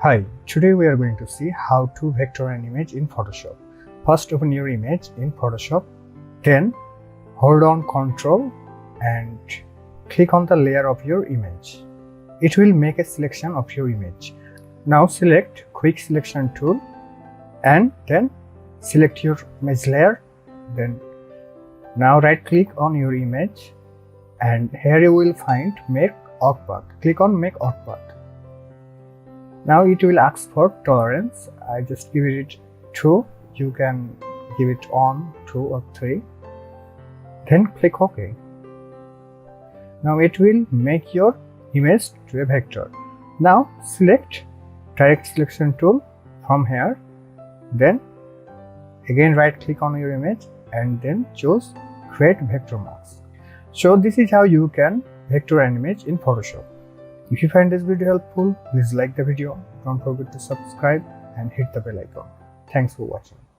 Hi, today we are going to see how to vector an image in Photoshop. First, open your image in Photoshop, then hold on Ctrl and click on the layer of your image. It will make a selection of your image. Now select Quick Selection tool and then select your image layer. Then now right click on your image and here you will find Make Arc Path. Click on Make Arc Path. Now it will ask for tolerance. I just give it 2. You can give it on 2 or 3. Then click OK. Now it will make your image to a vector. Now select Direct Selection tool from here. Then again right click on your image and then choose Create Vector Mask. So this is how you can vector an image in Photoshop. If you find this video helpful, please like the video, don't forget to subscribe and hit the bell icon. Thanks for watching.